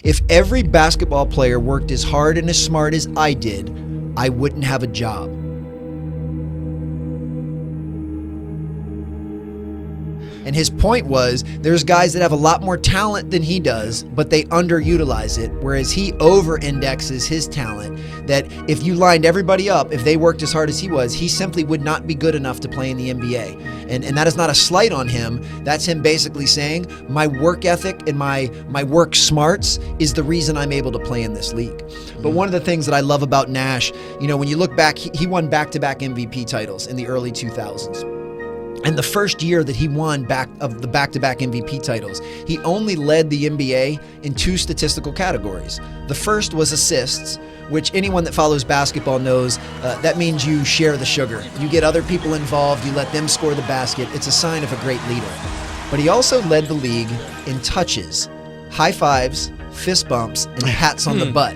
If every basketball player worked as hard and as smart as I did, I wouldn't have a job. And his point was, there's guys that have a lot more talent than he does, but they underutilize it, whereas he over-indexes his talent, that if you lined everybody up, if they worked as hard as he simply would not be good enough to play in the NBA. And that is not a slight on him. That's him basically saying, my work ethic and my work smarts is the reason I'm able to play in this league. But one of the things that I love about Nash, when you look back, he won back-to-back MVP titles in the early 2000s. And the first year that he won the back-to-back MVP titles, he only led the NBA in 2 statistical categories. The first was assists, which anyone that follows basketball knows that means you share the sugar. You get other people involved, you let them score the basket. It's a sign of a great leader. But he also led the league in touches, high fives, fist bumps, and pats on the butt.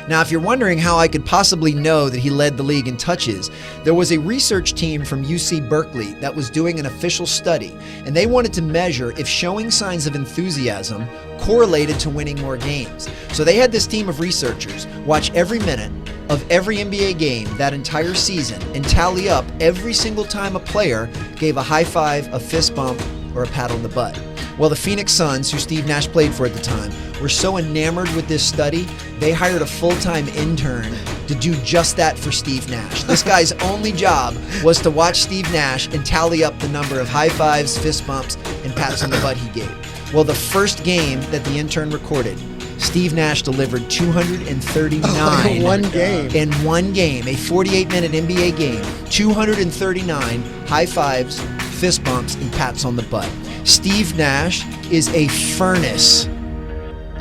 Now, if you're wondering how I could possibly know that he led the league in touches, there was a research team from UC Berkeley that was doing an official study, and they wanted to measure if showing signs of enthusiasm correlated to winning more games. So they had this team of researchers watch every minute of every NBA game that entire season and tally up every single time a player gave a high five, a fist bump, or a pat on the butt. Well, the Phoenix Suns, who Steve Nash played for at the time, were so enamored with this study, they hired a full-time intern to do just that for Steve Nash. This guy's only job was to watch Steve Nash and tally up the number of high fives, fist bumps, and pats on the butt he gave. Well, the first game that the intern recorded, Steve Nash delivered 239 in one game. In one game, a 48-minute NBA game, 239 high fives, fist bumps, and pats on the butt. Steve Nash is a furnace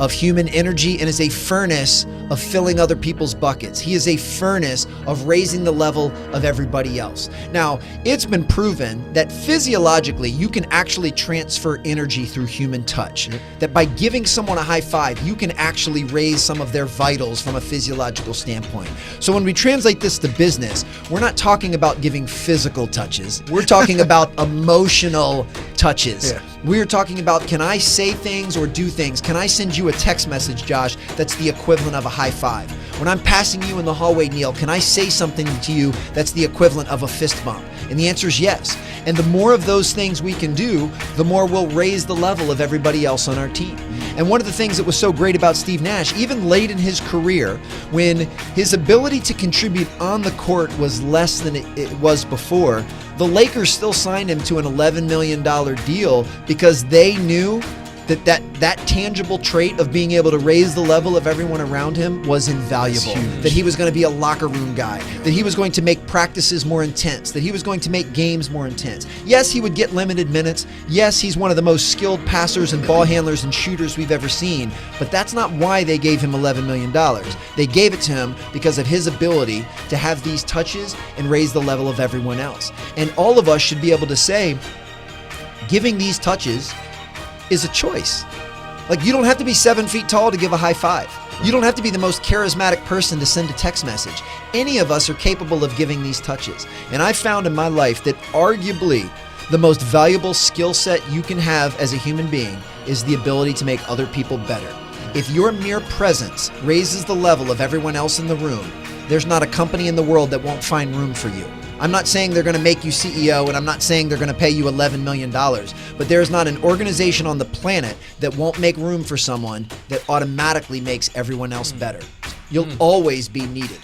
of human energy and is a furnace of filling other people's buckets. He is a furnace of raising the level of everybody else. Now, it's been proven that physiologically you can actually transfer energy through human touch. That by giving someone a high five, you can actually raise some of their vitals from a physiological standpoint. So when we translate this to business, we're not talking about giving physical touches. We're talking about emotional touches. Yeah. We're talking about, can I say things or do things? Can I send you a text message, Josh, that's the equivalent of a high five? When I'm passing you in the hallway, Neil, can I say something to you that's the equivalent of a fist bump? And the answer is yes. And the more of those things we can do, the more we'll raise the level of everybody else on our team. And one of the things that was so great about Steve Nash, even late in his career, when his ability to contribute on the court was less than it was before, the Lakers still signed him to an $11 million deal because they knew that tangible trait of being able to raise the level of everyone around him was invaluable. That he was going to be a locker room guy, that he was going to make practices more intense, that he was going to make games more intense. Yes, he would get limited minutes. Yes, he's one of the most skilled passers and ball handlers and shooters we've ever seen, but that's not why they gave him $11 million. They gave it to him because of his ability to have these touches and raise the level of everyone else. And all of us should be able to say, giving these touches is a choice. Like, you don't have to be 7 feet tall to give a high five. You don't have to be the most charismatic person to send a text message. Any of us are capable of giving these touches. And I found in my life that arguably the most valuable skill set you can have as a human being is the ability to make other people better. If your mere presence raises the level of everyone else in the room, there's not a company in the world that won't find room for you. I'm not saying they're going to make you CEO, and I'm not saying they're going to pay you $11 million, but there's not an organization on the planet that won't make room for someone that automatically makes everyone else better. You'll always be needed.